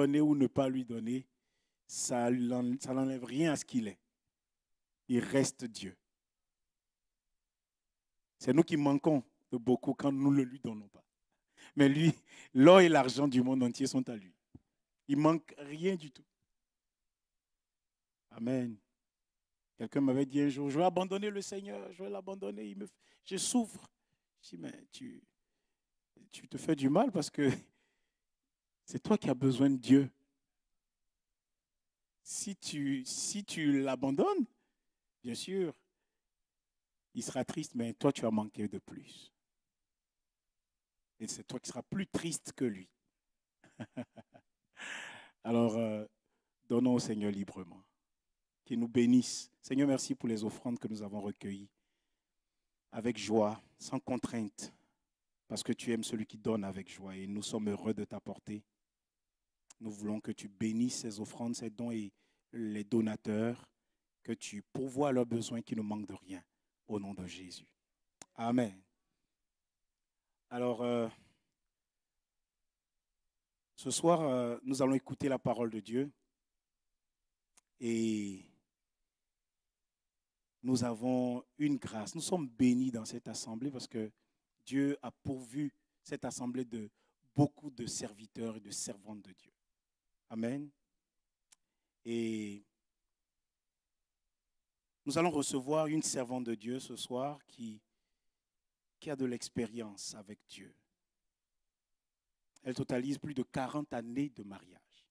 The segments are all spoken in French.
donner ou ne pas lui donner, ça n'enlève rien à ce qu'il est. Il reste Dieu. C'est nous qui manquons de beaucoup quand nous ne lui donnons pas. Mais lui, l'or et l'argent du monde entier sont à lui. Il ne manque rien du tout. Amen. Quelqu'un m'avait dit un jour, je vais abandonner le Seigneur, je vais l'abandonner. Je souffre. Je dis, mais tu te fais du mal parce que c'est toi qui as besoin de Dieu. Si tu l'abandonnes, bien sûr, il sera triste, mais toi, tu as manqué de plus. Et c'est toi qui seras plus triste que lui. Alors, donnons au Seigneur librement. Qu'il nous bénisse. Seigneur, merci pour les offrandes que nous avons recueillies. Avec joie, sans contrainte. Parce que tu aimes celui qui donne avec joie. Et nous sommes heureux de t'apporter. Nous voulons que tu bénisses ces offrandes, ces dons et les donateurs. Que tu pourvoies leurs besoins qui ne manquent de rien. Au nom de Jésus. Amen. Alors, ce soir, nous allons écouter la parole de Dieu. Et nous avons une grâce. Nous sommes bénis dans cette assemblée parce que Dieu a pourvu cette assemblée de beaucoup de serviteurs et de servantes de Dieu. Amen. Et nous allons recevoir une servante de Dieu ce soir qui a de l'expérience avec Dieu. Elle totalise plus de 40 années de mariage.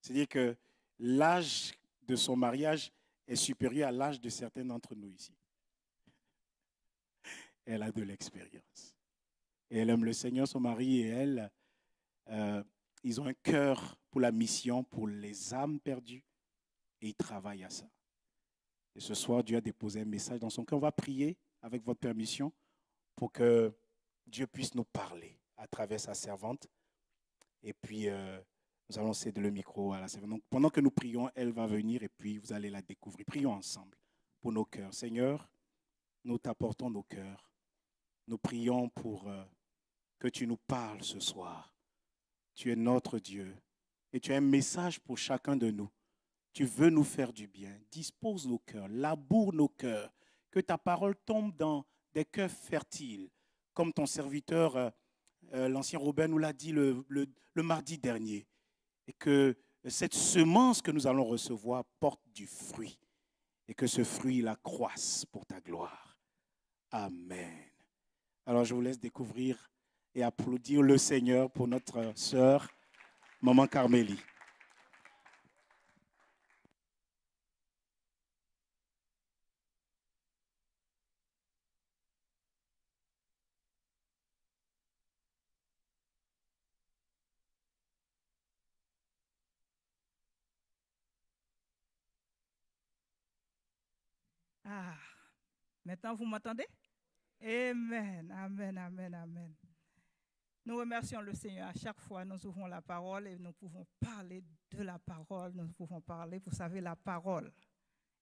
C'est-à-dire que l'âge de son mariage est supérieur à l'âge de certains d'entre nous ici. Elle a de l'expérience. Et elle aime le Seigneur, son mari et elle. Ils ont un cœur pour la mission, pour les âmes perdues. Et ils travaillent à ça. Et ce soir, Dieu a déposé un message dans son cœur. On va prier, avec votre permission, pour que Dieu puisse nous parler à travers sa servante. Et puis, nous allons céder le micro à la servante. Donc, pendant que nous prions, elle va venir et puis vous allez la découvrir. Prions ensemble pour nos cœurs. Seigneur, nous t'apportons nos cœurs. Nous prions pour que tu nous parles ce soir. Tu es notre Dieu et tu as un message pour chacun de nous. Tu veux nous faire du bien. Dispose nos cœurs, laboure nos cœurs. Que ta parole tombe dans des cœurs fertiles, comme ton serviteur, l'ancien Robert, nous l'a dit le mardi dernier. Et que cette semence que nous allons recevoir porte du fruit. Et que ce fruit la croisse pour ta gloire. Amen. Alors je vous laisse découvrir et applaudir le Seigneur pour notre sœur, Maman Carmélie. Ah, maintenant vous m'entendez? Amen, amen, amen, amen. Nous remercions le Seigneur. À chaque fois, nous ouvrons la parole et nous pouvons parler de la parole. Nous pouvons parler, vous savez, la parole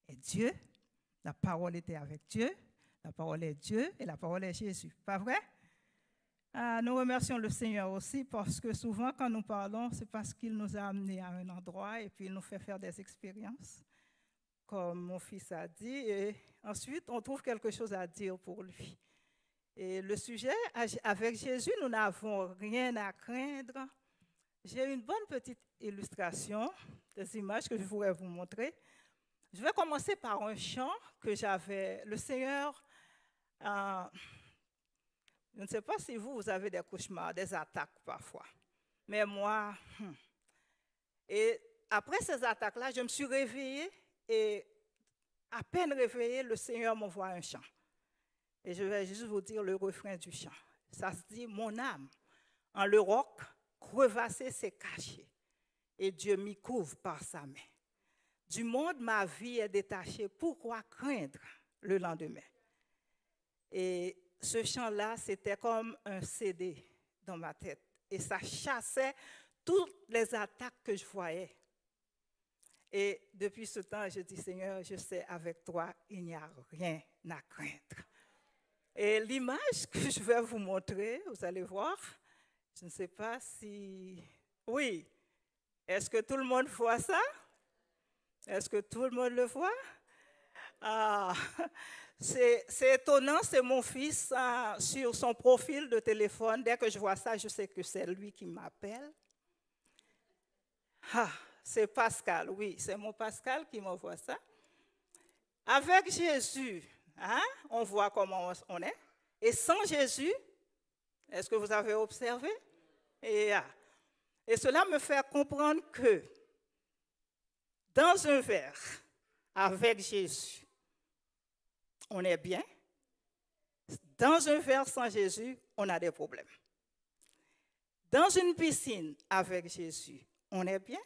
est Dieu. La parole était avec Dieu. La parole est Dieu et la parole est Jésus. Pas vrai? Nous remercions le Seigneur aussi parce que souvent, quand nous parlons, c'est parce qu'il nous a amenés à un endroit et puis il nous fait faire des expériences, comme mon fils a dit. Et ensuite, on trouve quelque chose à dire pour lui. Et le sujet, avec Jésus, nous n'avons rien à craindre. J'ai une bonne petite illustration, des images que je voudrais vous montrer. Je vais commencer par un chant que j'avais. Le Seigneur, je ne sais pas si vous avez des cauchemars, des attaques parfois. Mais moi, Et après ces attaques-là, je me suis réveillée et à peine réveillée, le Seigneur m'envoie un chant. Et je vais juste vous dire le refrain du chant. Ça se dit, mon âme, en le roc, crevassé s'est cachée, et Dieu m'y couvre par sa main. Du monde, ma vie est détachée. Pourquoi craindre le lendemain? Et ce chant-là, c'était comme un CD dans ma tête. Et ça chassait toutes les attaques que je voyais. Et depuis ce temps, je dis, Seigneur, je sais, avec toi, il n'y a rien à craindre. Et l'image que je vais vous montrer, vous allez voir, je ne sais pas si Oui. Est-ce que tout le monde voit ça? Est-ce que tout le monde le voit? Ah, c'est étonnant, c'est mon fils sur son profil de téléphone. Dès que je vois ça, je sais que c'est lui qui m'appelle. Ah, c'est Pascal, oui, c'est mon Pascal qui m'envoie ça. Avec Jésus, hein, on voit comment on est. Et sans Jésus, est-ce que vous avez observé? Et cela me fait comprendre que dans un verre, avec Jésus, on est bien. Dans un verre sans Jésus, on a des problèmes. Dans une piscine avec Jésus, on est bien.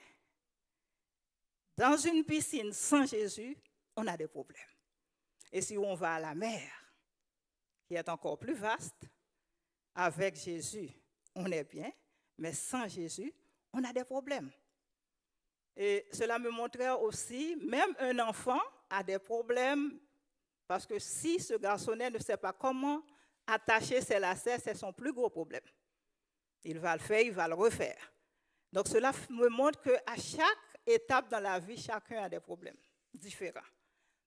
Dans une piscine sans Jésus, on a des problèmes. Et si on va à la mer, qui est encore plus vaste, avec Jésus, on est bien, mais sans Jésus, on a des problèmes. Et cela me montrait aussi, même un enfant a des problèmes, parce que si ce garçonnet ne sait pas comment attacher ses lacets, c'est son plus gros problème. Il va le faire, il va le refaire. Donc cela me montre qu'à chaque étape dans la vie, chacun a des problèmes différents.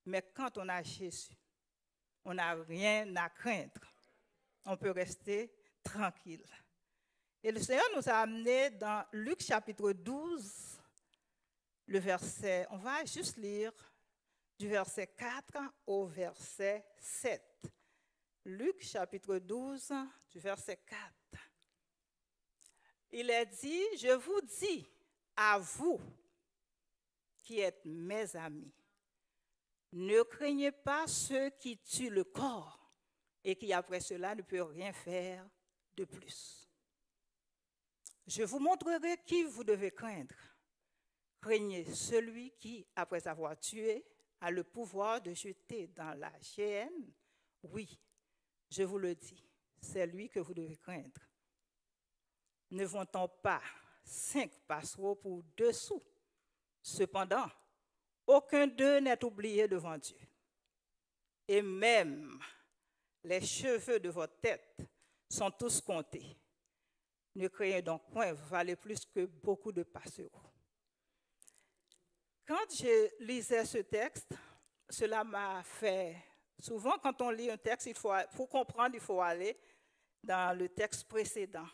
Mais quand on a Jésus, on n'a rien à craindre. On peut rester tranquille. Et le Seigneur nous a amenés dans Luc chapitre 12, le verset, on va juste lire du verset 4 au verset 7. Luc chapitre 12, du verset 4. Il est dit, je vous dis à vous qui êtes mes amis, ne craignez pas ceux qui tuent le corps et qui après cela ne peuvent rien faire de plus. Je vous montrerai qui vous devez craindre. Craignez celui qui, après avoir tué, a le pouvoir de jeter dans la géhenne. Oui, je vous le dis, c'est lui que vous devez craindre. Ne vend-on pas 5 passereaux pour 2 sous? Cependant, aucun d'eux n'est oublié devant Dieu. Et même les cheveux de votre tête sont tous comptés. Ne craignez donc point, vous valez plus que beaucoup de passereaux. Quand je lisais ce texte, cela m'a fait... Souvent, quand on lit un texte, pour comprendre, il faut aller dans le texte précédent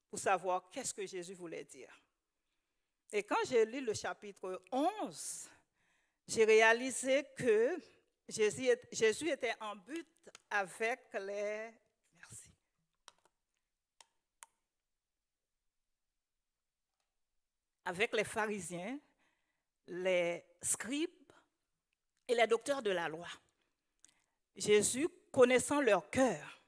pour savoir qu'est-ce que Jésus voulait dire. Et quand j'ai lu le chapitre 11, j'ai réalisé que Jésus était en but avec les... Merci. Avec les pharisiens, les scribes et les docteurs de la loi. Jésus, connaissant leur cœur,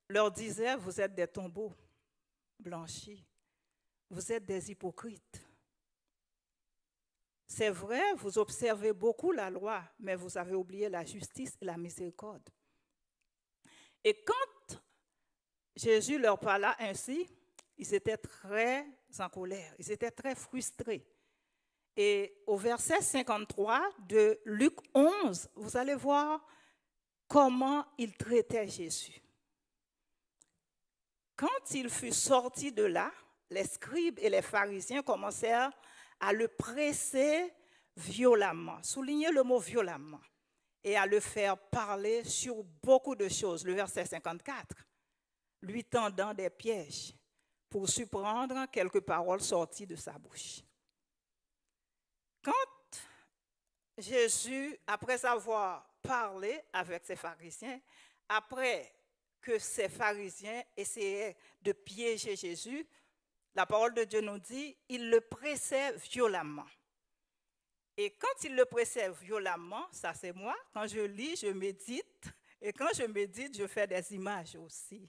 leur disait, vous êtes des tombeaux blanchis, vous êtes des hypocrites. C'est vrai, vous observez beaucoup la loi, mais vous avez oublié la justice et la miséricorde. Et quand Jésus leur parla ainsi, ils étaient très en colère, ils étaient très frustrés. Et au verset 53 de Luc 11, vous allez voir comment ils traitaient Jésus. Quand il fut sorti de là, les scribes et les pharisiens commencèrent à le presser violemment, soulignez le mot violemment, et à le faire parler sur beaucoup de choses. Le verset 54, lui tendant des pièges pour surprendre quelques paroles sorties de sa bouche. Quand Jésus, après avoir parlé avec ses pharisiens, après que ces pharisiens essayaient de piéger Jésus, la parole de Dieu nous dit, il le pressait violemment. Et quand il le pressait violemment, ça c'est moi, quand je lis, je médite, et quand je médite, je fais des images aussi.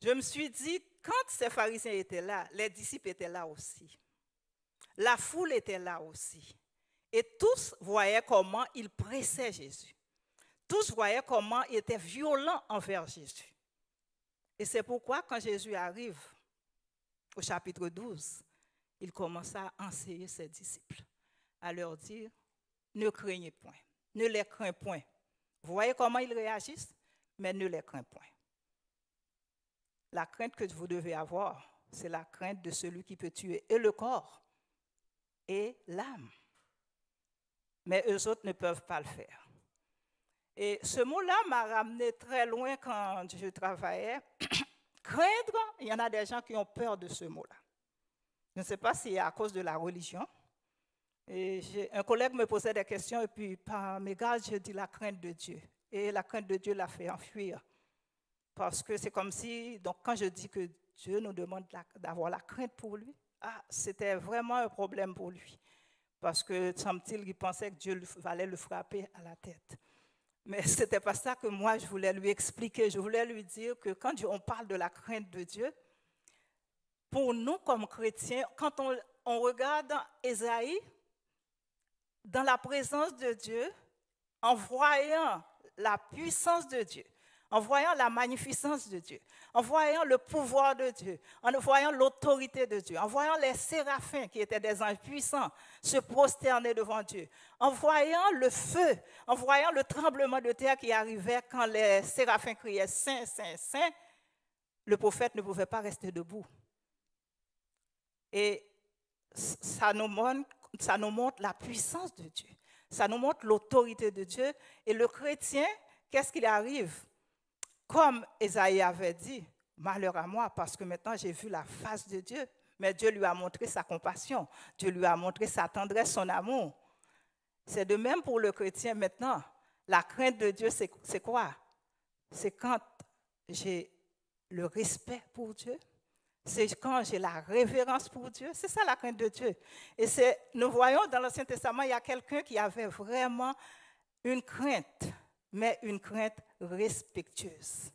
Je me suis dit, quand ces pharisiens étaient là, les disciples étaient là aussi. La foule était là aussi. Et tous voyaient comment il pressait Jésus. Tous voyaient comment il était violent envers Jésus. Et c'est pourquoi, quand Jésus arrive au chapitre 12, il commence à enseigner ses disciples, à leur dire, ne craignez point, ne les crains point. Vous voyez comment ils réagissent, mais ne les crains point. La crainte que vous devez avoir, c'est la crainte de celui qui peut tuer et le corps et l'âme. Mais eux autres ne peuvent pas le faire. Et ce mot-là m'a ramené très loin quand je travaillais. Craindre, il y en a des gens qui ont peur de ce mot-là. Je ne sais pas si c'est à cause de la religion. Et un collègue me posait des questions et puis par mégarde, je dis la crainte de Dieu. Et la crainte de Dieu l'a fait enfuir. Parce que c'est comme si, donc quand je dis que Dieu nous demande d'avoir la crainte pour lui, c'était vraiment un problème pour lui. Parce que, semble-t-il, il pensait que Dieu allait le frapper à la tête. Mais ce n'était pas ça que moi, je voulais lui expliquer. Je voulais lui dire que quand on parle de la crainte de Dieu, pour nous, comme chrétiens, quand on regarde Ésaïe, dans la présence de Dieu, en voyant la puissance de Dieu, en voyant la magnificence de Dieu, en voyant le pouvoir de Dieu, en voyant l'autorité de Dieu, en voyant les séraphins qui étaient des anges puissants se prosterner devant Dieu, en voyant le feu, en voyant le tremblement de terre qui arrivait quand les séraphins criaient « Saint, Saint, Saint », le prophète ne pouvait pas rester debout. Et ça nous montre la puissance de Dieu, ça nous montre l'autorité de Dieu. Et le chrétien, qu'est-ce qu'il arrive? Comme Ésaïe avait dit, malheur à moi, parce que maintenant j'ai vu la face de Dieu. Mais Dieu lui a montré sa compassion, Dieu lui a montré sa tendresse, son amour. C'est de même pour le chrétien maintenant. La crainte de Dieu, c'est quoi? C'est quand j'ai le respect pour Dieu, c'est quand j'ai la révérence pour Dieu. C'est ça la crainte de Dieu. Et nous voyons dans l'Ancien Testament, il y a quelqu'un qui avait vraiment une crainte, mais une crainte respectueuse.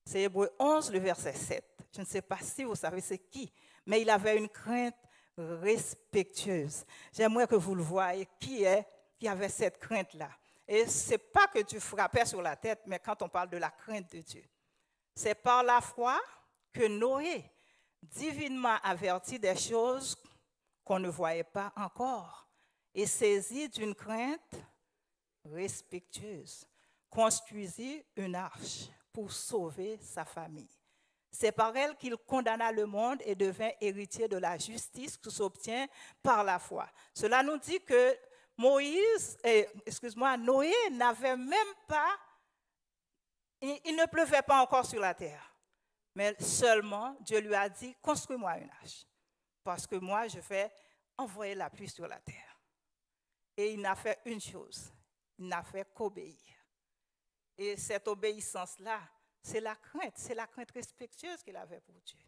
C'est Hébreux 11, le verset 7. Je ne sais pas si vous savez c'est qui, mais il avait une crainte respectueuse. J'aimerais que vous le voyez, qui avait cette crainte-là. Et ce n'est pas que tu frappais sur la tête, mais quand on parle de la crainte de Dieu. C'est par la foi que Noé, divinement averti des choses qu'on ne voyait pas encore, et saisi d'une crainte respectueuse, construisit une arche pour sauver sa famille. C'est par elle qu'il condamna le monde et devint héritier de la justice qui s'obtient par la foi. Cela nous dit que Noé n'avait même pas, il ne pleuvait pas encore sur la terre, mais seulement Dieu lui a dit, construis-moi une arche, parce que moi je vais envoyer la pluie sur la terre. Et il n'a fait une chose, il n'a fait qu'obéir. Et cette obéissance-là, c'est la crainte respectueuse qu'il avait pour Dieu.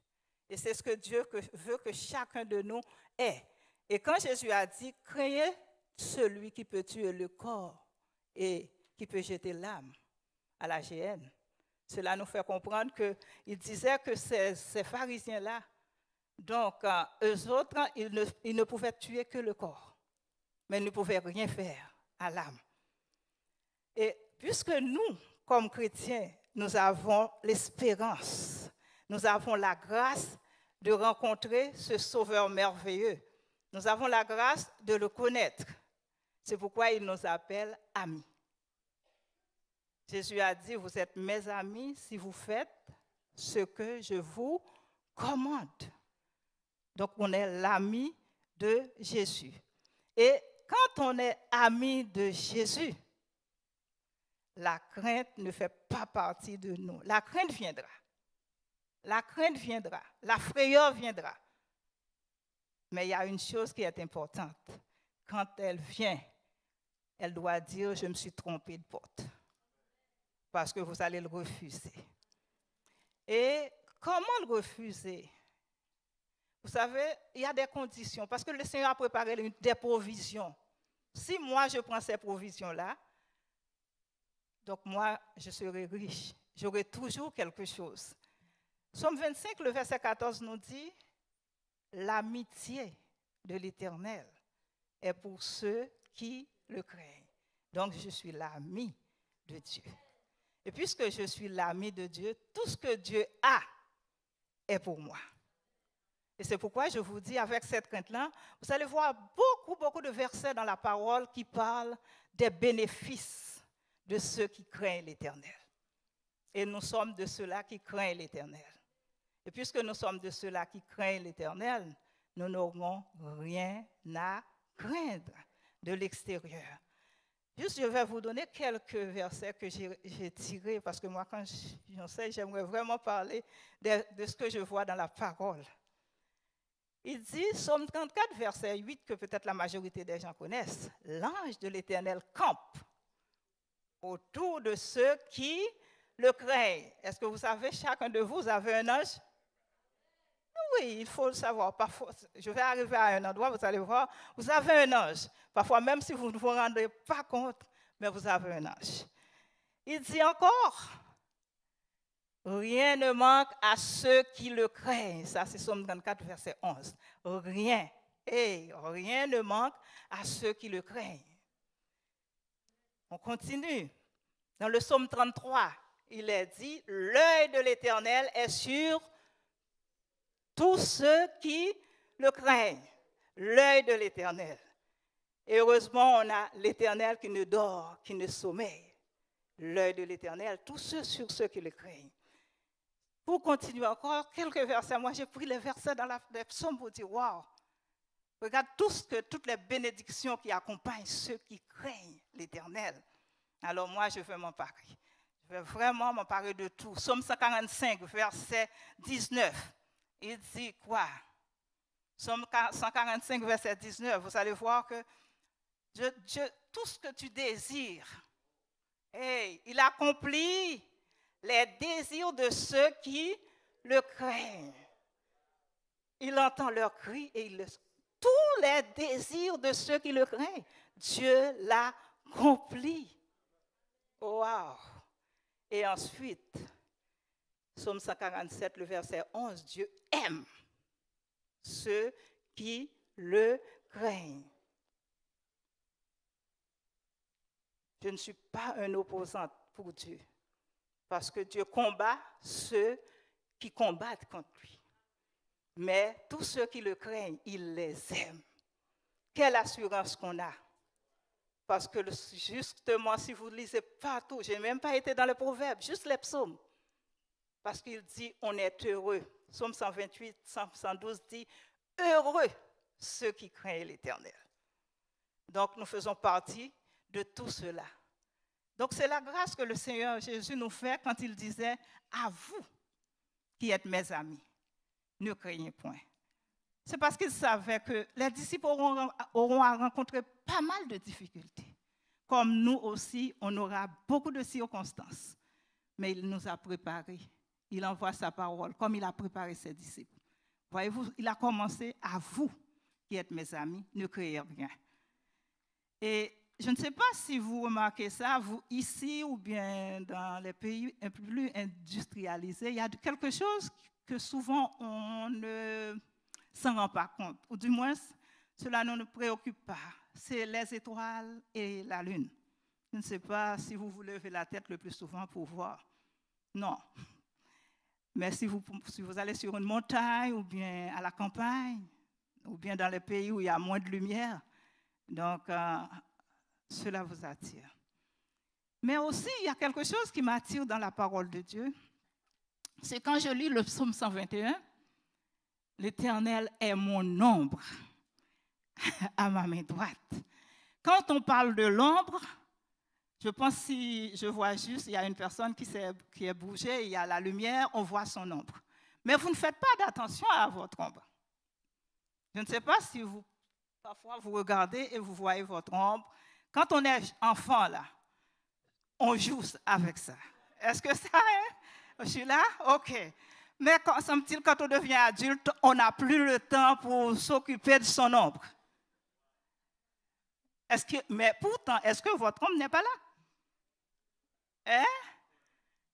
Et c'est ce que Dieu veut que chacun de nous ait. Et quand Jésus a dit, craignez celui qui peut tuer le corps et qui peut jeter l'âme à la géhenne, cela nous fait comprendre qu'il disait que ces pharisiens-là, donc eux autres, ils ne pouvaient tuer que le corps, mais ils ne pouvaient rien faire à l'âme. Et puisque nous, comme chrétiens, nous avons l'espérance, nous avons la grâce de rencontrer ce Sauveur merveilleux, nous avons la grâce de le connaître. C'est pourquoi il nous appelle amis. Jésus a dit, vous êtes mes amis si vous faites ce que je vous commande. Donc, on est l'ami de Jésus. Et quand on est ami de Jésus, la crainte ne fait pas partie de nous. La crainte viendra. La crainte viendra. La frayeur viendra. Mais il y a une chose qui est importante. Quand elle vient, elle doit dire, je me suis trompée de porte. Parce que vous allez le refuser. Et comment le refuser? Vous savez, il y a des conditions, parce que le Seigneur a préparé des provisions. Si moi, je prends ces provisions-là, donc moi, je serai riche. J'aurai toujours quelque chose. Psaume 25, le verset 14 nous dit, l'amitié de l'Éternel est pour ceux qui le craignent. Donc, je suis l'ami de Dieu. Et puisque je suis l'ami de Dieu, tout ce que Dieu a est pour moi. Et c'est pourquoi je vous dis, avec cette crainte-là, vous allez voir beaucoup de versets dans la parole qui parlent des bénéfices de ceux qui craignent l'Éternel. Et nous sommes de ceux-là qui craignent l'Éternel. Et puisque nous sommes de ceux-là qui craignent l'Éternel, nous n'aurons rien à craindre de l'extérieur. Juste, je vais vous donner quelques versets que j'ai tirés, parce que moi, quand j'en sais, j'aimerais vraiment parler de ce que je vois dans la parole. Il dit, Psaume 34, verset 8, que peut-être la majorité des gens connaissent, « L'ange de l'Éternel campe autour de ceux qui le craignent. » Est-ce que vous savez, chacun de vous avez un ange? Oui, il faut le savoir. Parfois, je vais arriver à un endroit, vous allez voir, vous avez un ange. Parfois, même si vous ne vous rendez pas compte, mais vous avez un ange. Il dit encore, rien ne manque à ceux qui le craignent. Ça, c'est Psaume 34, verset 11. Rien, rien ne manque à ceux qui le craignent. On continue. Dans le Psaume 33, il est dit, l'œil de l'Éternel est sur tous ceux qui le craignent. L'œil de l'Éternel. Et heureusement, on a l'Éternel qui ne dort, qui ne sommeille. L'œil de l'Éternel, tous ceux sur ceux qui le craignent. Pour continuer encore, quelques versets. Moi, j'ai pris les versets dans les psaumes pour dire, waouh, regarde toutes les bénédictions qui accompagnent ceux qui craignent l'Éternel. Alors moi, je vais m'emparer. Je vais vraiment m'emparer de tout. Psaume 145, verset 19. Il dit quoi? Psaume 145, verset 19. Vous allez voir que tout ce que tu désires, il accomplit les désirs de ceux qui le craignent. Il entend leurs cris et tous les désirs de ceux qui le craignent, Dieu l'accomplit. Wow! Et ensuite, Psaume 147, le verset 11, Dieu aime ceux qui le craignent. Je ne suis pas un opposant pour Dieu, parce que Dieu combat ceux qui combattent contre lui. Mais tous ceux qui le craignent, il les aime. Quelle assurance qu'on a! Parce que justement, si vous lisez partout, je n'ai même pas été dans les proverbes, juste les psaumes. Parce qu'il dit, on est heureux. Psaume 128, 112 dit, heureux ceux qui craignent l'Éternel. Donc, nous faisons partie de tout cela. Donc, c'est la grâce que le Seigneur Jésus nous fait quand il disait, à vous qui êtes mes amis, ne craignez point. C'est parce qu'il savait que les disciples auront à rencontrer pas mal de difficultés. Comme nous aussi, on aura beaucoup de circonstances. Mais il nous a préparés. Il envoie sa parole comme il a préparé ses disciples. Voyez-vous, il a commencé à vous qui êtes mes amis, ne craignez rien. Et je ne sais pas si vous remarquez ça, vous ici ou bien dans les pays un peu plus industrialisés, il y a quelque chose que souvent on ne s'en rend pas compte, ou du moins cela ne nous préoccupe pas. C'est les étoiles et la lune. Je ne sais pas si vous vous levez la tête le plus souvent pour voir. Non. Mais si vous allez sur une montagne ou bien à la campagne, ou bien dans les pays où il y a moins de lumière, donc cela vous attire. Mais aussi, il y a quelque chose qui m'attire dans la parole de Dieu. C'est quand je lis le psaume 121, l'Éternel est mon ombre à ma main droite. Quand on parle de l'ombre, je pense si je vois juste, il y a une personne qui est bougée, il y a la lumière, on voit son ombre. Mais vous ne faites pas d'attention à votre ombre. Je ne sais pas si parfois vous regardez et vous voyez votre ombre. Quand on est enfant, là, on joue avec ça. Est-ce que ça, je suis là? OK. Mais semble-t-il, quand on devient adulte, on n'a plus le temps pour s'occuper de son ombre. Mais pourtant, est-ce que votre ombre n'est pas là?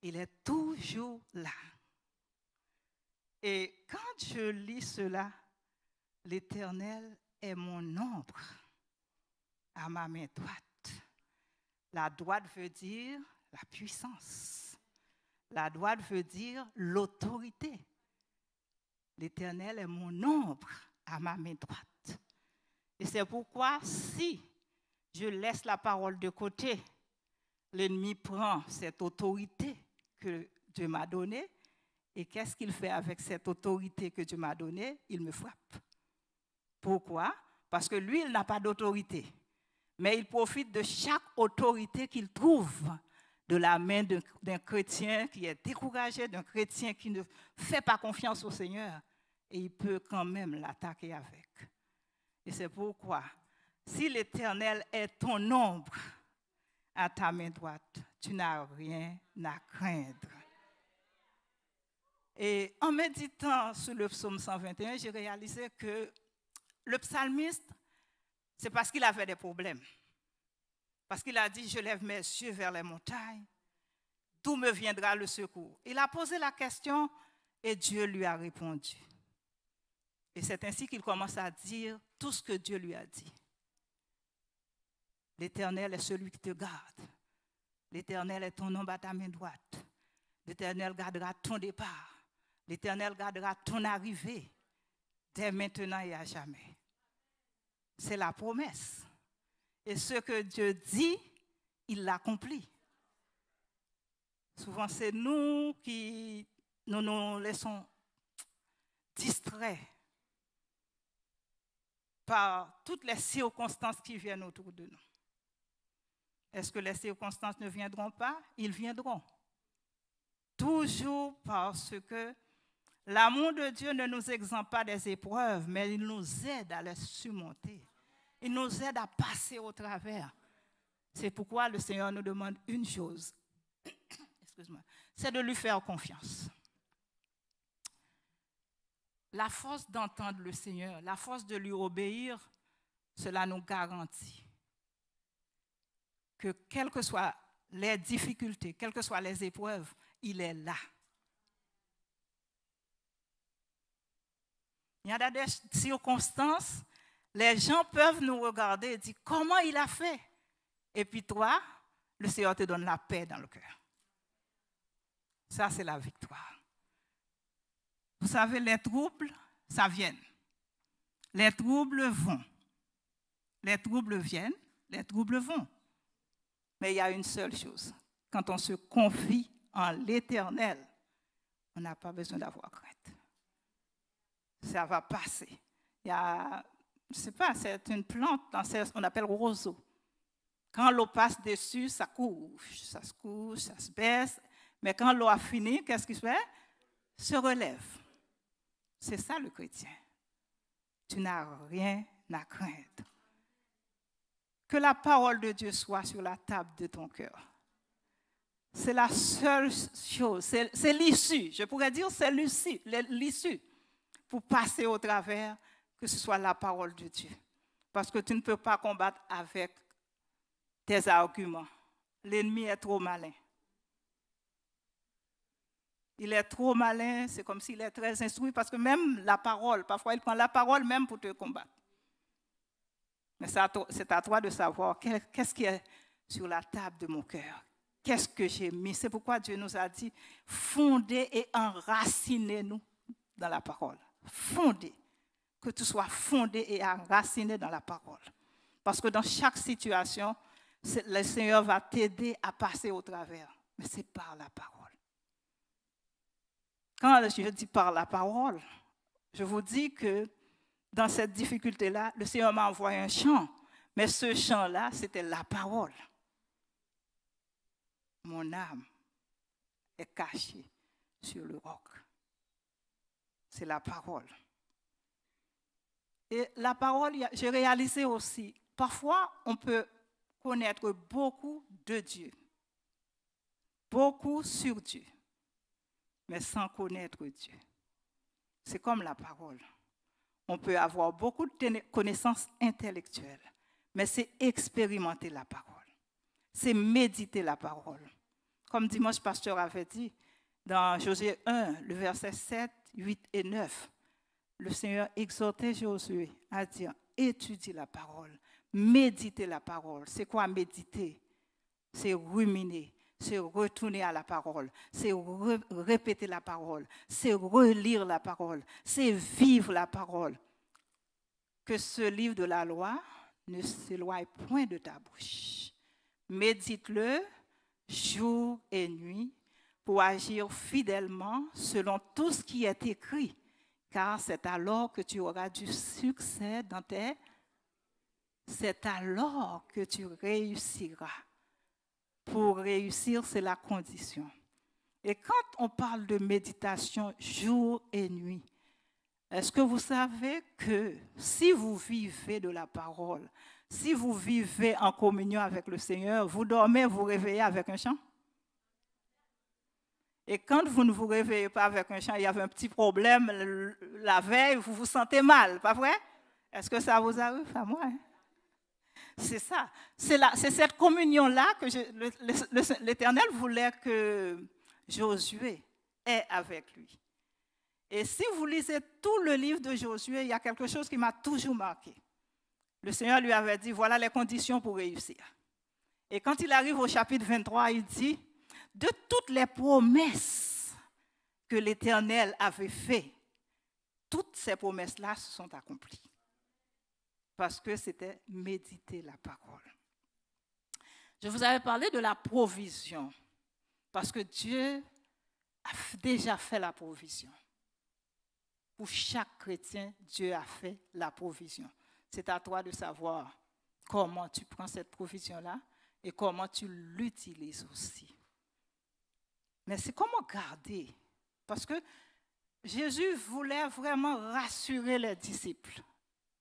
Il est toujours là. Et quand je lis cela, l'Éternel est mon ombre à ma main droite. La droite veut dire la puissance. La droite veut dire l'autorité. L'Éternel est mon ombre à ma main droite. Et c'est pourquoi si je laisse la parole de côté, l'ennemi prend cette autorité que Dieu m'a donnée Et qu'est-ce qu'il fait avec cette autorité que Dieu m'a donnée? Il me frappe. Pourquoi? Parce que lui, il n'a pas d'autorité. Mais il profite de chaque autorité qu'il trouve de la main d'un chrétien qui est découragé, d'un chrétien qui ne fait pas confiance au Seigneur. Et il peut quand même l'attaquer avec. Et c'est pourquoi, si l'Éternel est ton ombre à ta main droite, tu n'as rien à craindre. Et en méditant sur le psaume 121, j'ai réalisé que le psalmiste, c'est parce qu'il avait des problèmes. Parce qu'il a dit, je lève mes yeux vers les montagnes, d'où me viendra le secours? Il a posé la question et Dieu lui a répondu. Et c'est ainsi qu'il commence à dire tout ce que Dieu lui a dit. L'Éternel est celui qui te garde. L'Éternel est ton ombre à ta main droite. L'Éternel gardera ton départ. L'Éternel gardera ton arrivée dès maintenant et à jamais. C'est la promesse. Et ce que Dieu dit, il l'accomplit. Souvent, c'est nous qui nous laissons distraits par toutes les circonstances qui viennent autour de nous. Est-ce que les circonstances ne viendront pas? Ils viendront. Toujours parce que l'amour de Dieu ne nous exempte pas des épreuves, mais il nous aide à les surmonter. Il nous aide à passer au travers. C'est pourquoi le Seigneur nous demande une chose, c'est de lui faire confiance. La force d'entendre le Seigneur, la force de lui obéir, cela nous garantit que quelles que soient les difficultés, quelles que soient les épreuves, il est là. Il y a des circonstances, les gens peuvent nous regarder et dire comment il a fait. Et puis toi, le Seigneur te donne la paix dans le cœur. Ça, c'est la victoire. Vous savez, les troubles, ça vient. Les troubles vont. Les troubles viennent, les troubles vont. Mais il y a une seule chose. Quand on se confie en l'Éternel, on n'a pas besoin d'avoir crainte. Ça va passer. Il y a, je ne sais pas, c'est une plante, on appelle roseau. Quand l'eau passe dessus, ça couche, ça se baisse. Mais quand l'eau a fini, qu'est-ce qu'il fait? Se relève. C'est ça le chrétien. Tu n'as rien à craindre. Que la parole de Dieu soit sur la table de ton cœur. C'est la seule chose, c'est l'issue. Je pourrais dire c'est l'issue pour passer au travers, que ce soit la parole de Dieu. Parce que tu ne peux pas combattre avec tes arguments. L'ennemi est trop malin. Il est trop malin, c'est comme s'il est très instruit, parce que même la parole, parfois il prend la parole même pour te combattre. Mais c'est à toi de savoir qu'est-ce qui est sur la table de mon cœur. Qu'est-ce que j'ai mis? C'est pourquoi Dieu nous a dit, fondez et enracinez-nous dans la parole. Fondez. Que tu sois fondé et enraciné dans la parole. Parce que dans chaque situation, le Seigneur va t'aider à passer au travers. Mais c'est par la parole. Quand je dis par la parole, je vous dis que dans cette difficulté-là, le Seigneur m'a envoyé un chant. Mais ce chant-là, c'était la parole. Mon âme est cachée sur le roc. C'est la parole. Et la parole, j'ai réalisé aussi, parfois on peut connaître beaucoup de Dieu, beaucoup sur Dieu, mais sans connaître Dieu. C'est comme la parole. On peut avoir beaucoup de connaissances intellectuelles, mais c'est expérimenter la parole. C'est méditer la parole. Comme dimanche pasteur avait dit, dans Josué 1, le verset 7, 8 et 9, le Seigneur exhortait Josué à dire, étudie la parole, méditer la parole. C'est quoi méditer? C'est ruminer, c'est retourner à la parole, c'est répéter la parole, c'est relire la parole, c'est vivre la parole. Que ce livre de la loi ne s'éloigne point de ta bouche. Médite-le jour et nuit pour agir fidèlement selon tout ce qui est écrit, car c'est alors que tu auras du succès dans tes... C'est alors que tu réussiras. Pour réussir, c'est la condition. Et quand on parle de méditation jour et nuit, est-ce que vous savez que si vous vivez de la parole, si vous vivez en communion avec le Seigneur, vous dormez, vous réveillez avec un chant? Et quand vous ne vous réveillez pas avec un chant, il y avait un petit problème la veille, vous vous sentez mal, pas vrai? Est-ce que ça vous arrive à moi? Hein? C'est ça. C'est cette communion-là que l'Éternel voulait que Josué ait avec lui. Et si vous lisez tout le livre de Josué, il y a quelque chose qui m'a toujours marqué. Le Seigneur lui avait dit, voilà les conditions pour réussir. Et quand il arrive au chapitre 23, il dit, de toutes les promesses que l'Éternel avait faites, toutes ces promesses-là se sont accomplies. Parce que c'était méditer la parole. Je vous avais parlé de la provision, parce que Dieu a déjà fait la provision. Pour chaque chrétien, Dieu a fait la provision. C'est à toi de savoir comment tu prends cette provision-là et comment tu l'utilises aussi. Mais c'est comment garder. Parce que Jésus voulait vraiment rassurer les disciples.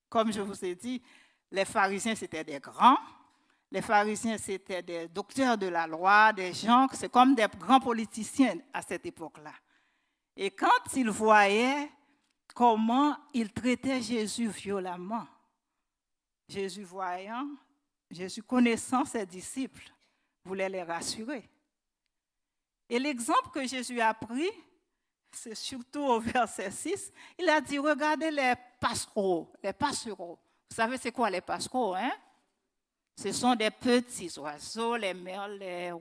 Comme je vous ai dit, les pharisiens, c'était des grands. Les pharisiens, c'était des docteurs de la loi, des gens, c'est comme des grands politiciens à cette époque-là. Et quand ils voyaient comment ils traitaient Jésus violemment, Jésus voyant, Jésus connaissant ses disciples, voulait les rassurer. Et l'exemple que Jésus a pris, c'est surtout au verset 6, il a dit, regardez les passereaux, les passereaux. Vous savez c'est quoi les passereaux, hein? Ce sont des petits oiseaux, les merles, les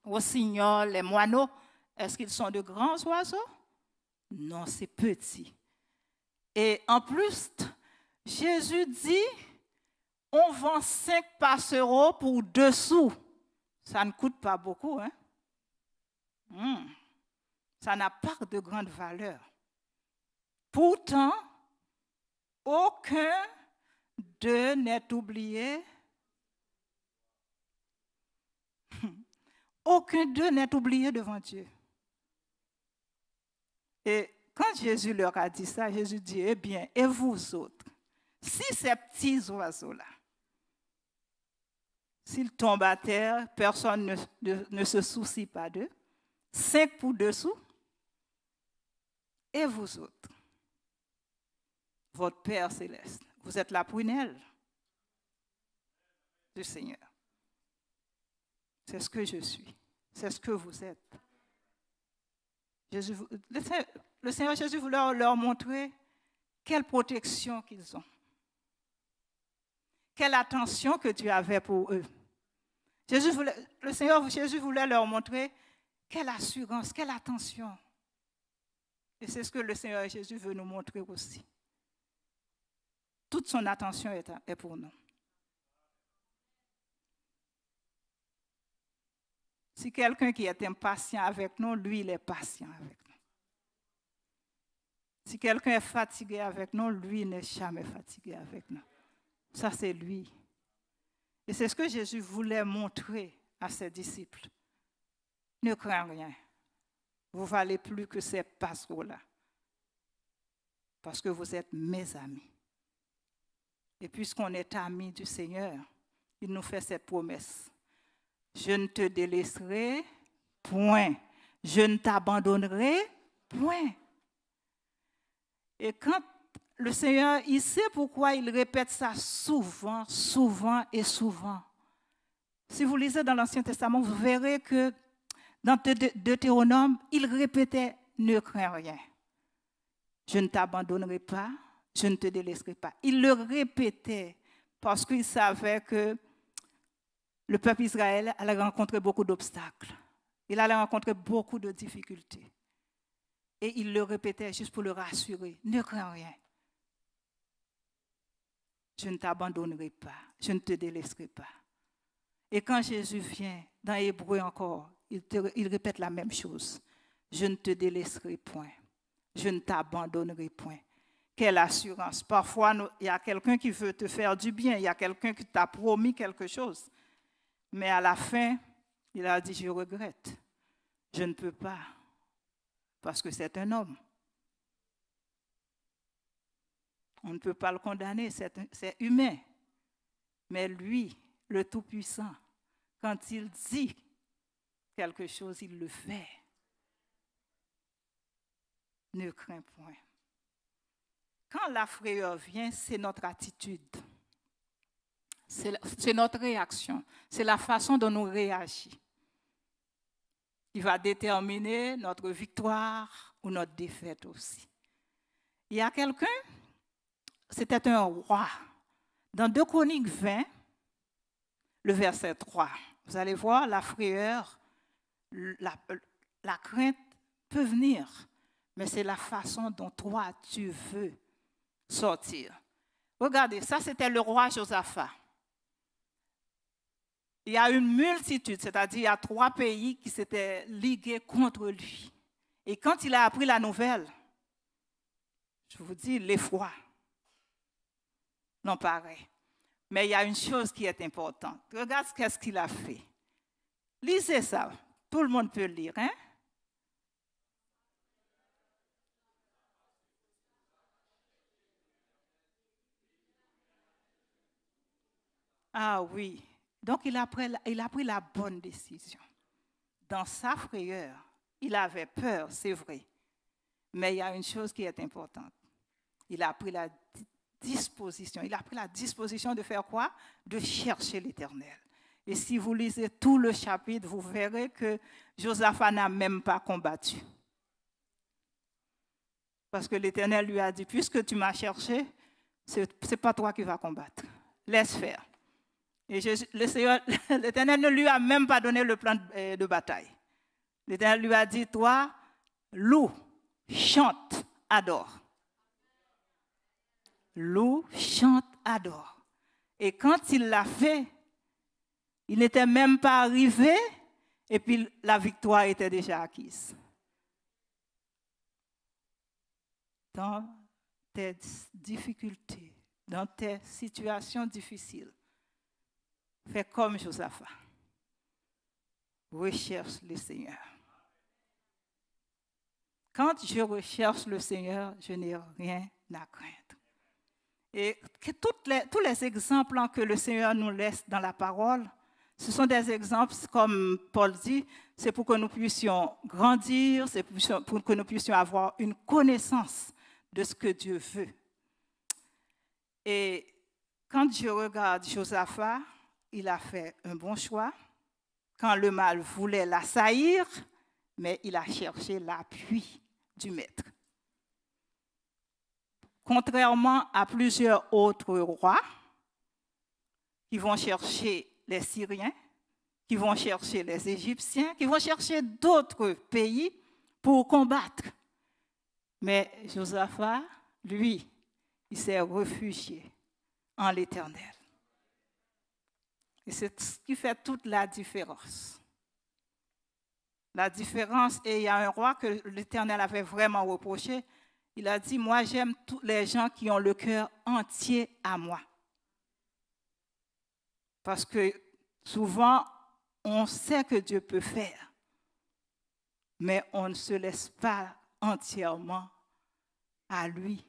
rossignols, les moineaux. Est-ce qu'ils sont de grands oiseaux? Non, c'est petit. Et en plus, Jésus dit, on vend 5 passereaux pour 2 sous. Ça ne coûte pas beaucoup, hein? Ça n'a pas de grande valeur. Pourtant, aucun d'eux n'est oublié. Aucun d'eux n'est oublié devant Dieu. Et quand Jésus leur a dit ça, Jésus dit, eh bien, et vous autres, si ces petits oiseaux-là, s'ils tombent à terre, personne ne se soucie pas d'eux, 5 pour 2 sous, et vous autres, votre Père céleste, vous êtes la prunelle du Seigneur. C'est ce que je suis. C'est ce que vous êtes. Le Seigneur Jésus voulait leur montrer quelle protection qu'ils ont. Quelle attention que Dieu avait pour eux. Le Seigneur Jésus voulait leur montrer quelle assurance, quelle attention. Et c'est ce que le Seigneur Jésus veut nous montrer aussi. Toute son attention est pour nous. Si quelqu'un qui est impatient avec nous, lui, il est patient avec nous. Si quelqu'un est fatigué avec nous, lui, il n'est jamais fatigué avec nous. Ça, c'est lui. Et c'est ce que Jésus voulait montrer à ses disciples. Ne craignez rien. Vous valez plus que ces passereaux-là. Parce que vous êtes mes amis. Et puisqu'on est amis du Seigneur, il nous fait cette promesse. Je ne te délaisserai point. Je ne t'abandonnerai point. Et quand le Seigneur, il sait pourquoi il répète ça souvent, souvent et souvent. Si vous lisez dans l'Ancien Testament, vous verrez que dans Deutéronome, il répétait « Ne crains rien. Je ne t'abandonnerai pas, je ne te délaisserai pas. » Il le répétait parce qu'il savait que le peuple Israël allait rencontrer beaucoup d'obstacles. Il allait rencontrer beaucoup de difficultés. Et il le répétait juste pour le rassurer. Ne crains rien. Je ne t'abandonnerai pas. Je ne te délaisserai pas. Et quand Jésus vient, dans Hébreu encore, il répète la même chose. Je ne te délaisserai point. Je ne t'abandonnerai point. Quelle assurance. Parfois, il y a quelqu'un qui veut te faire du bien. Il y a quelqu'un qui t'a promis quelque chose. Mais à la fin, il a dit, je regrette. Je ne peux pas. Parce que c'est un homme. On ne peut pas le condamner, c'est humain. Mais lui, le Tout-Puissant, quand il dit quelque chose, il le fait. Ne crains point. Quand la frayeur vient, c'est notre attitude. C'est notre réaction. C'est la façon dont nous réagissons qui va déterminer notre victoire ou notre défaite aussi. Il y a quelqu'un, c'était un roi. Dans 2 Chroniques 20, le verset 3, vous allez voir, la frayeur, la crainte peut venir, mais c'est la façon dont toi, tu veux sortir. Regardez, ça c'était le roi Josaphat. Il y a une multitude, c'est-à-dire il y a 3 pays qui s'étaient ligués contre lui. Et quand il a appris la nouvelle, je vous dis, l'effroi l'emparait. Mais il y a une chose qui est importante. Regarde ce qu'il a fait. Lisez ça. Tout le monde peut lire, hein? Ah oui. Donc, il a pris la bonne décision. Dans sa frayeur, il avait peur, c'est vrai. Mais il y a une chose qui est importante. Il a pris la disposition. Il a pris la disposition de faire quoi? De chercher l'Éternel. Et si vous lisez tout le chapitre, vous verrez que Josaphat n'a même pas combattu. Parce que l'Éternel lui a dit, puisque tu m'as cherché, ce n'est pas toi qui vas combattre. Laisse faire. Et l'Éternel ne lui a même pas donné le plan de bataille. L'Éternel lui a dit, toi, loue, chante, adore. Loue, chante, adore. Et quand il l'a fait, il n'était même pas arrivé et puis la victoire était déjà acquise. Dans tes difficultés, dans tes situations difficiles, fais comme Josaphat. Recherche le Seigneur. Quand je recherche le Seigneur, je n'ai rien à craindre. Et tous les exemples que le Seigneur nous laisse dans la parole, ce sont des exemples, comme Paul dit, c'est pour que nous puissions grandir, c'est pour que nous puissions avoir une connaissance de ce que Dieu veut. Et quand je regarde Josaphat, il a fait un bon choix. Quand le mal voulait l'assaillir, mais il a cherché l'appui du Maître. Contrairement à plusieurs autres rois qui vont chercher les Syriens, qui vont chercher les Égyptiens, qui vont chercher d'autres pays pour combattre. Mais Josaphat, lui, il s'est réfugié en l'Éternel. Et c'est ce qui fait toute la différence. La différence, et il y a un roi que l'Éternel avait vraiment reproché, il a dit, moi j'aime tous les gens qui ont le cœur entier à moi. Parce que souvent, on sait que Dieu peut faire, mais on ne se laisse pas entièrement à lui.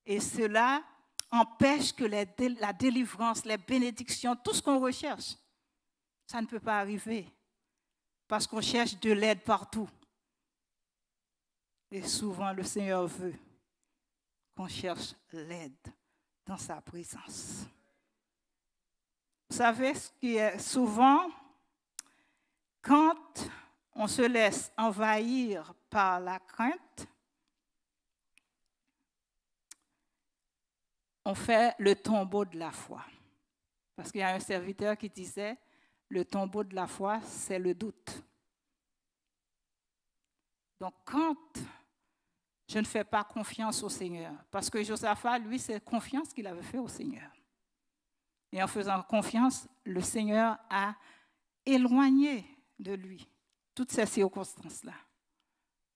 Et cela empêche que la délivrance, les bénédictions, tout ce qu'on recherche, ça ne peut pas arriver. Parce qu'on cherche de l'aide partout. Et souvent, le Seigneur veut qu'on cherche l'aide dans sa présence. Vous savez, ce qui est souvent, quand on se laisse envahir par la crainte, on fait le tombeau de la foi. Parce qu'il y a un serviteur qui disait, le tombeau de la foi, c'est le doute. Donc, quand je ne fais pas confiance au Seigneur, parce que Josaphat, lui, c'est confiance qu'il avait fait au Seigneur. Et en faisant confiance, le Seigneur a éloigné de lui toutes ces circonstances-là.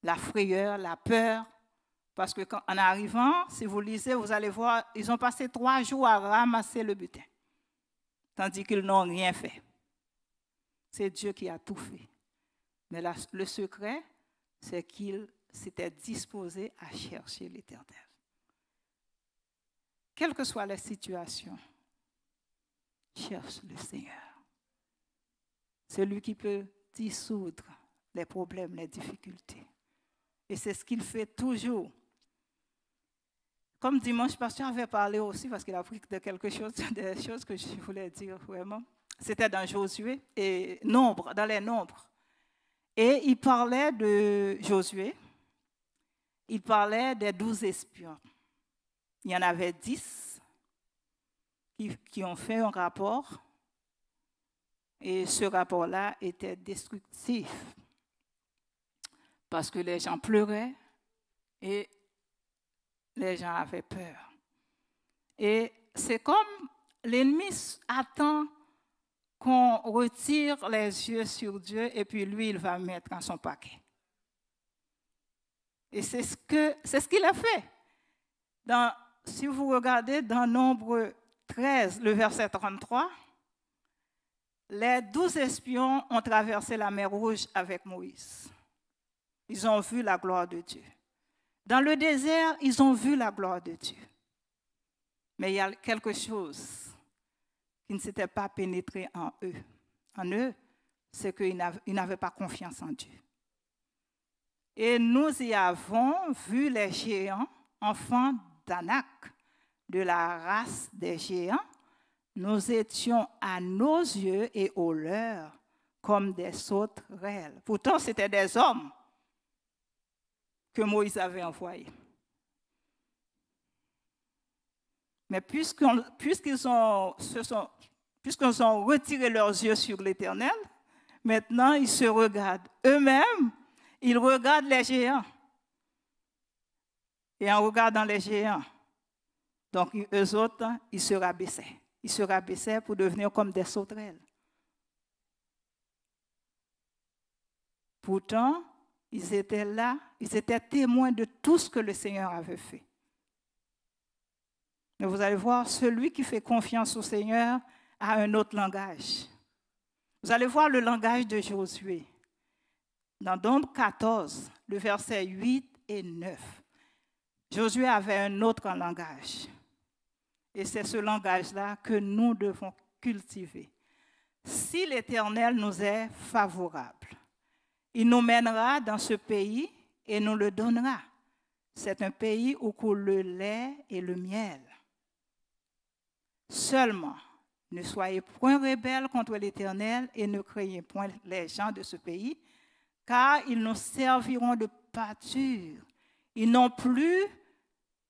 La frayeur, la peur, parce que en arrivant, si vous lisez, vous allez voir, ils ont passé 3 jours à ramasser le butin, tandis qu'ils n'ont rien fait. C'est Dieu qui a tout fait. Mais le secret, c'est qu'ils s'étaient disposés à chercher l'Éternel. Quelle que soit la situation, cherche le Seigneur. C'est lui qui peut dissoudre les problèmes, les difficultés. Et c'est ce qu'il fait toujours. Comme dimanche, pasteur avait parlé aussi, parce qu'il a pris de quelque chose, des choses que je voulais dire vraiment. C'était dans Josué, et dans les Nombres. Et il parlait de Josué, il parlait des 12 espions. Il y en avait 10 qui ont fait un rapport, et ce rapport-là était destructif, parce que les gens pleuraient et les gens avaient peur. Et c'est comme l'ennemi attend qu'on retire les yeux sur Dieu et puis lui, il va mettre en son paquet. Et c'est ce qu'il a fait. Si vous regardez dans Nombre 13, le verset 33, les 12 espions ont traversé la mer Rouge avec Moïse. Ils ont vu la gloire de Dieu. Dans le désert, ils ont vu la gloire de Dieu. Mais il y a quelque chose qui ne s'était pas pénétré en eux. En eux, c'est qu'ils n'avaient pas confiance en Dieu. Et nous y avons vu les géants, enfants d'Anak, de la race des géants. Nous étions à nos yeux et aux leurs comme des sauterelles. Pourtant, c'était des hommes que Moïse avait envoyés. Mais puisqu'ils ont retiré leurs yeux sur l'Éternel, maintenant ils se regardent eux-mêmes, ils regardent les géants. Et en regardant les géants, donc eux autres, ils se rabaissaient. Ils se rabaissaient pour devenir comme des sauterelles. Pourtant, ils étaient là, ils étaient témoins de tout ce que le Seigneur avait fait. Mais vous allez voir, celui qui fait confiance au Seigneur a un autre langage. Vous allez voir le langage de Josué. Dans Nombre 14, le verset 8 et 9, Josué avait un autre langage. Et c'est ce langage-là que nous devons cultiver. Si l'Éternel nous est favorable, il nous mènera dans ce pays et nous le donnera. C'est un pays où coule le lait et le miel. Seulement, ne soyez point rebelles contre l'Éternel et ne craignez point les gens de ce pays, car ils nous serviront de pâture. Ils n'ont plus,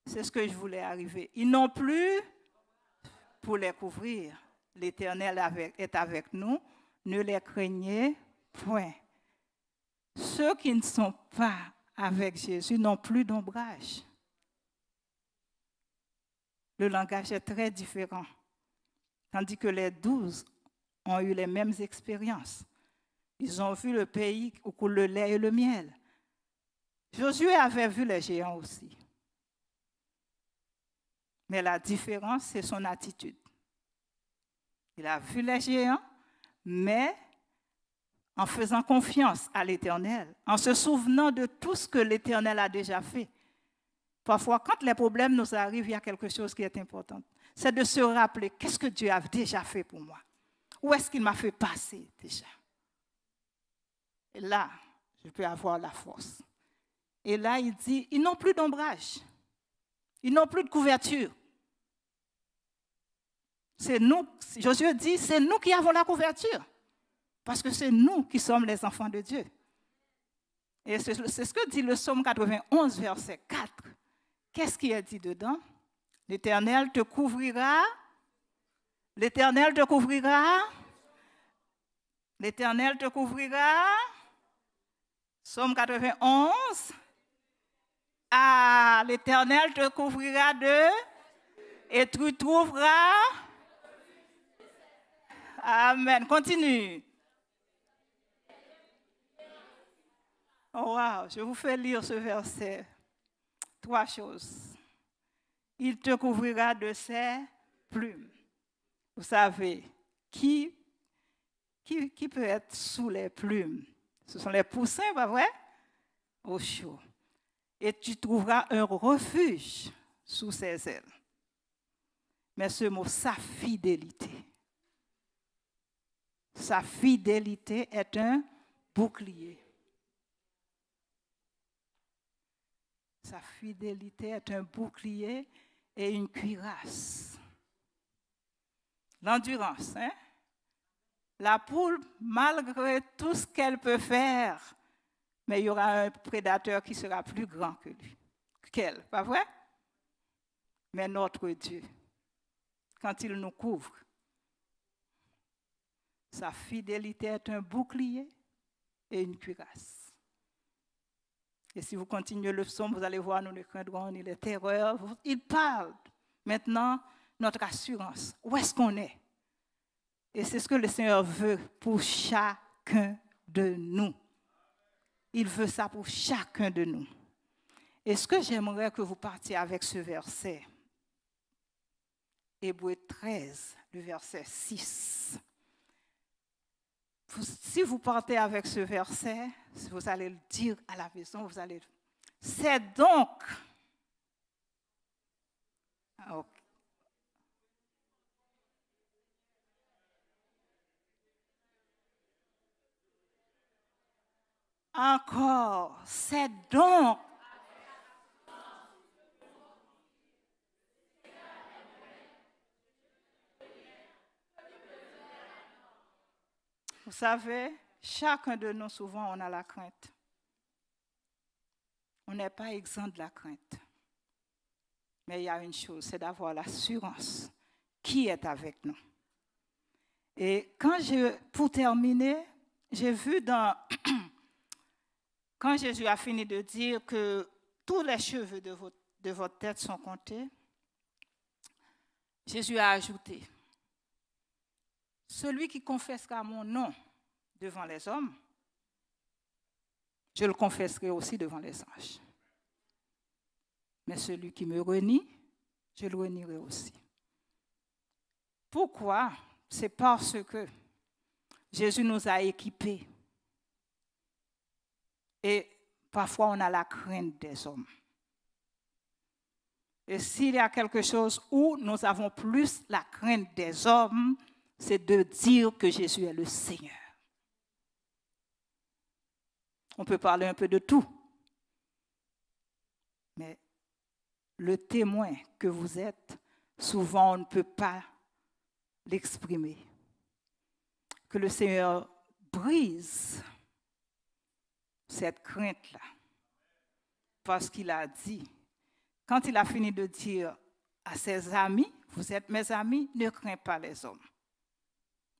c'est ce que je voulais arriver, ils n'ont plus pour les couvrir. L'Éternel est avec nous, ne les craignez point. Ceux qui ne sont pas avec Jésus n'ont plus d'ombrage. Le langage est très différent, tandis que les 12 ont eu les mêmes expériences. Ils ont vu le pays où coule le lait et le miel. Josué avait vu les géants aussi. Mais la différence, c'est son attitude. Il a vu les géants, mais en faisant confiance à l'Éternel, en se souvenant de tout ce que l'Éternel a déjà fait. Parfois, quand les problèmes nous arrivent, il y a quelque chose qui est important. C'est de se rappeler, qu'est-ce que Dieu a déjà fait pour moi? Où est-ce qu'il m'a fait passer déjà? Et là, je peux avoir la force. Et là, il dit, ils n'ont plus d'ombrage. Ils n'ont plus de couverture. C'est nous, Josué dit, c'est nous qui avons la couverture. Parce que c'est nous qui sommes les enfants de Dieu. Et c'est ce que dit le psaume 91, verset 4. Qu'est-ce qui est dit dedans? L'Éternel te couvrira. L'Éternel te couvrira. L'Éternel te couvrira. Psaume 91. Ah, l'Éternel te couvrira de. Et tu trouveras. Amen. Continue. Oh, wow, je vous fais lire ce verset. 3 choses. Il te couvrira de ses plumes. Vous savez, qui peut être sous les plumes? Ce sont les poussins, pas vrai? Au chaud. Et tu trouveras un refuge sous ses ailes. Mais ce mot, sa fidélité. Sa fidélité est un bouclier. Sa fidélité est un bouclier et une cuirasse. L'endurance, hein? La poule, malgré tout ce qu'elle peut faire, mais il y aura un prédateur qui sera plus grand que lui, qu'elle, pas vrai? Mais notre Dieu, quand il nous couvre, sa fidélité est un bouclier et une cuirasse. Et si vous continuez le psaume, vous allez voir, nous ne craindrons ni les terreurs. Il parle maintenant notre assurance. Où est-ce qu'on est? Et c'est ce que le Seigneur veut pour chacun de nous. Il veut ça pour chacun de nous. Et ce que j'aimerais que vous partiez avec ce verset, Hébreux 13, le verset 6. Si vous partez avec ce verset, vous allez le dire à la maison, vous allez... C'est donc... Okay. Encore, c'est donc... Vous savez, chacun de nous, souvent, on a la crainte. On n'est pas exempt de la crainte. Mais il y a une chose, c'est d'avoir l'assurance qui est avec nous. Et pour terminer, j'ai vu quand Jésus a fini de dire que tous les cheveux de votre tête sont comptés, Jésus a ajouté, celui qui confessera mon nom devant les hommes, je le confesserai aussi devant les anges. Mais celui qui me renie, je le renierai aussi. Pourquoi? C'est parce que Jésus nous a équipés. Et parfois, on a la crainte des hommes. Et s'il y a quelque chose où nous avons plus la crainte des hommes, c'est de dire que Jésus est le Seigneur. On peut parler un peu de tout. Mais le témoin que vous êtes, souvent on ne peut pas l'exprimer. Que le Seigneur brise cette crainte-là. Parce qu'il a dit, quand il a fini de dire à ses amis, vous êtes mes amis, ne crains pas les hommes.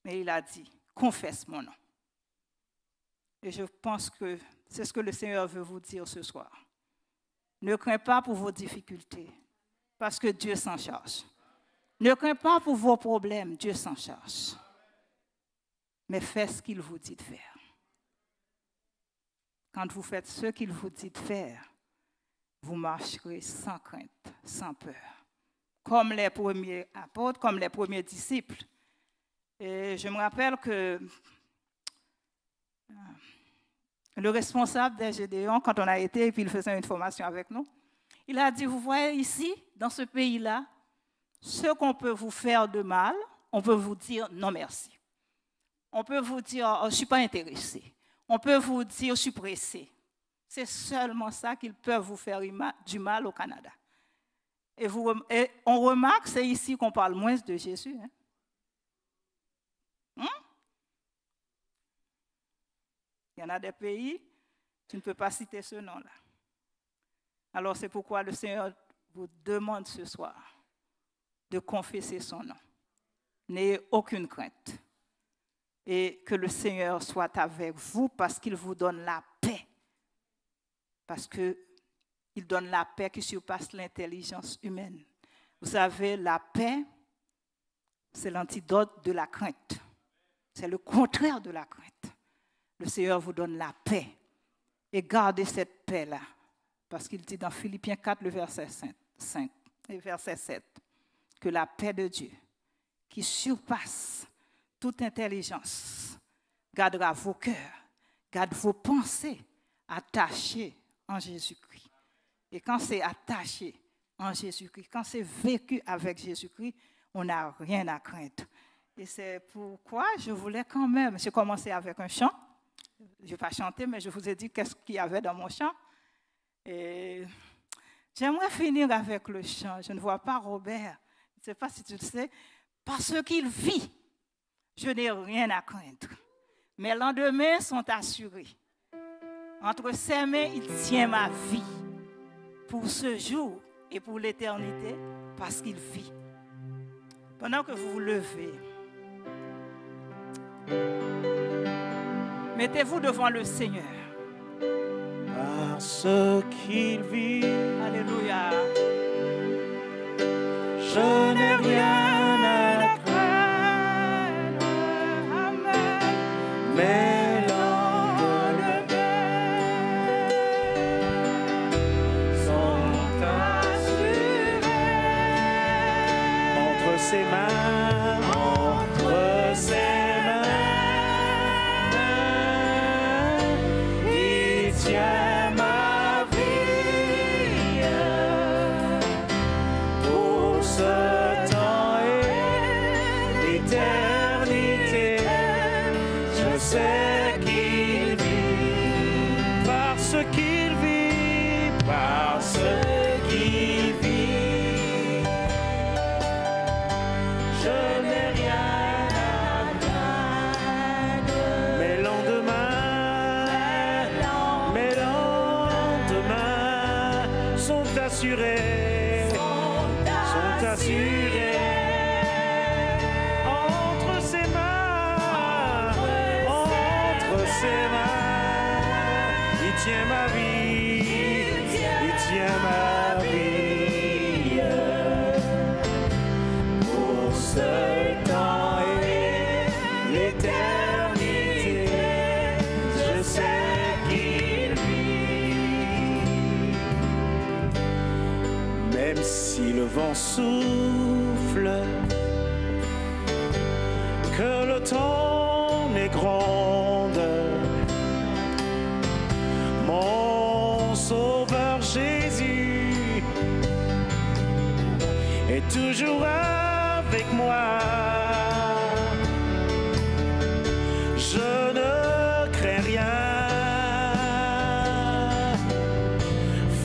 Mais il a dit, confesse mon nom. Et je pense que c'est ce que le Seigneur veut vous dire ce soir. Ne crains pas pour vos difficultés, parce que Dieu s'en charge. Ne crains pas pour vos problèmes, Dieu s'en charge. Mais faites ce qu'il vous dit de faire. Quand vous faites ce qu'il vous dit de faire, vous marcherez sans crainte, sans peur. Comme les premiers apôtres, comme les premiers disciples. Et je me rappelle que le responsable des Gédéons, quand on a été, et puis il faisait une formation avec nous, il a dit, vous voyez ici, dans ce pays-là, ce qu'on peut vous faire de mal, on peut vous dire non merci. On peut vous dire, oh, je ne suis pas intéressé. On peut vous dire, je suis pressé. C'est seulement ça qu'ils peuvent vous faire du mal au Canada. Et on remarque, c'est ici qu'on parle moins de Jésus. Il y en a des pays, tu ne peux pas citer ce nom-là. Alors c'est pourquoi le Seigneur vous demande ce soir de confesser son nom. N'ayez aucune crainte. Et que le Seigneur soit avec vous parce qu'il vous donne la paix. Parce qu'il donne la paix qui surpasse l'intelligence humaine. Vous savez, la paix, c'est l'antidote de la crainte. C'est le contraire de la crainte. Le Seigneur vous donne la paix. et gardez cette paix-là. Parce qu'il dit dans Philippiens 4, le verset 5 et verset 7, que la paix de Dieu, qui surpasse toute intelligence, gardera vos cœurs, garde vos pensées attachées en Jésus-Christ. Et quand c'est attaché en Jésus-Christ, quand c'est vécu avec Jésus-Christ, on n'a rien à craindre. Et c'est pourquoi je voulais quand même, j'ai commencé avec un chant. Je ne vais pas chanter, mais je vous ai dit qu'est-ce qu'il y avait dans mon chant. Et j'aimerais finir avec le chant. Je ne vois pas Robert. Je ne sais pas si tu le sais. Parce qu'il vit, je n'ai rien à craindre. Mes lendemains sont assurés. Entre ses mains, il tient ma vie pour ce jour et pour l'éternité, parce qu'il vit. Pendant que vous vous levez, mettez-vous devant le Seigneur. Parce qu'il vit, Alléluia. je n'ai rien à craindre. Amen. mes lendemains sont assurés. Entre ses mains, entre ses mains, il tient ma vie pour ce temps et l'éternité. Je sais qu'il vit, parce qu'il vit, parce qu'il vit. Je n'ai rien à craindre. Mes lendemains sont assurés, sont assurés. Entre ses mains, il tient ma vie, il tient ma vie. Pour ce temps et l'éternité, je sais qu'il vit. Même si le vent souffle, que le temps n'est gronde, mon Sauveur Jésus est toujours avec moi. Je ne crains rien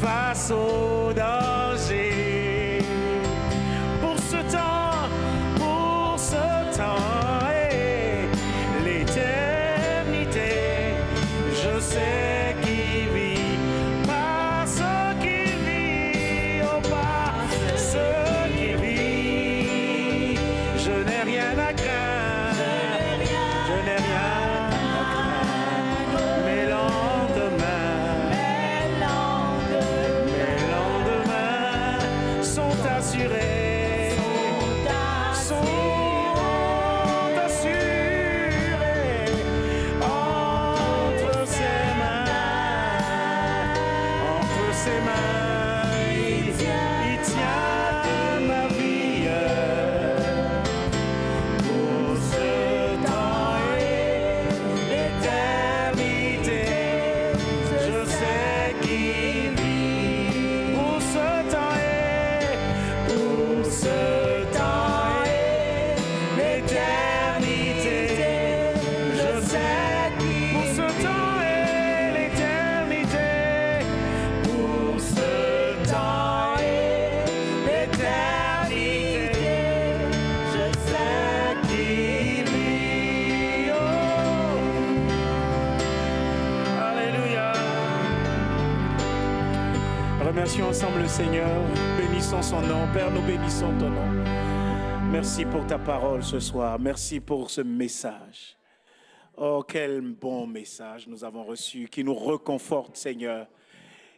face au danger. Pour ce temps et l'éternité, je sais qu'il vit, parce qu'il vit, oh parce qu'il vit, je n'ai rien à craindre, je n'ai rien à craindre. Mes lendemains sont assurés, sont assurés. Entre ses mains, il tient ma vie pour ce temps et l'éternité. Je sais qu'il vit pour ce temps et l'éternité. Je sais pour ce temps et l'éternité, pour ce temps et l'éternité, je sais qu'il vit. Oh. Alléluia. Remercions ensemble le Seigneur, bénissons son nom. Père, nous bénissons ton nom. Merci pour ta parole ce soir, merci pour ce message. Oh, quel bon message nous avons reçu, qui nous reconforte, Seigneur,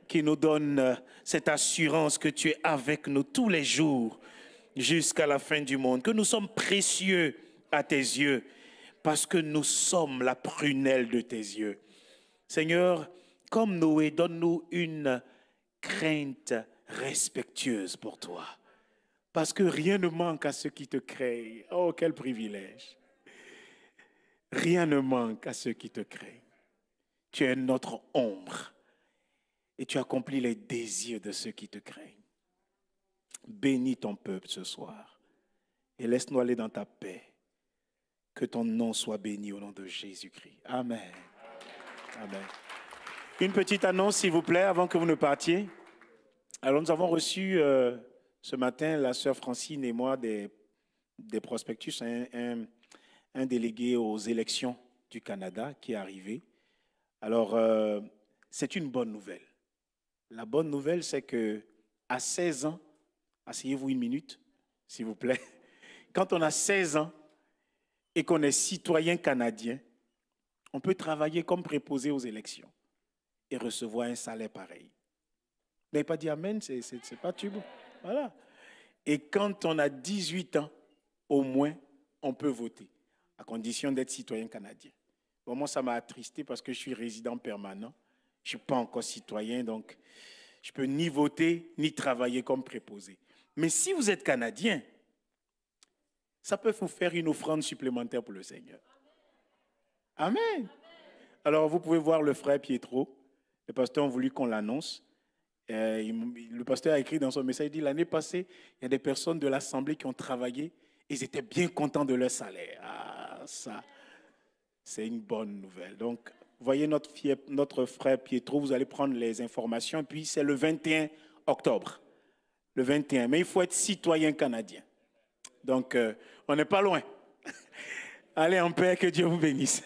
qui nous donne cette assurance que tu es avec nous tous les jours jusqu'à la fin du monde, que nous sommes précieux à tes yeux parce que nous sommes la prunelle de tes yeux. Seigneur, comme Noé, donne-nous une crainte respectueuse pour toi. Parce que rien ne manque à ceux qui te craignent. Oh, quel privilège. Rien ne manque à ceux qui te craignent. Tu es notre ombre et tu accomplis les désirs de ceux qui te craignent. Bénis ton peuple ce soir et laisse-nous aller dans ta paix. Que ton nom soit béni au nom de Jésus-Christ. Amen. Amen. Une petite annonce, s'il vous plaît, avant que vous ne partiez. Alors, nous avons reçu ce matin, la sœur Francine et moi, des prospectus, un délégué aux élections du Canada qui est arrivé. Alors, c'est une bonne nouvelle. La bonne nouvelle, c'est qu'à 16 ans, asseyez-vous une minute, s'il vous plaît. Quand on a 16 ans et qu'on est citoyen canadien, on peut travailler comme préposé aux élections et recevoir un salaire pareil. Vous n'avez pas dit amen, c'est pas tube. Voilà. Et quand on a 18 ans, au moins, on peut voter, à condition d'être citoyen canadien. Bon, moi, ça m'a attristé parce que je suis résident permanent. Je ne suis pas encore citoyen, donc je ne peux ni voter, ni travailler comme préposé. Mais si vous êtes Canadien, ça peut vous faire une offrande supplémentaire pour le Seigneur. Amen. Alors, vous pouvez voir le frère Pietro. Les pasteurs ont voulu qu'on l'annonce. Le pasteur a écrit dans son message, il dit, l'année passée, il y a des personnes de l'Assemblée qui ont travaillé, ils étaient bien contents de leur salaire. Ah, ça, c'est une bonne nouvelle. Donc, voyez notre frère Pietro, vous allez prendre les informations, puis c'est le 21 octobre. Le 21, mais il faut être citoyen canadien. Donc, on n'est pas loin. Allez en paix, que Dieu vous bénisse.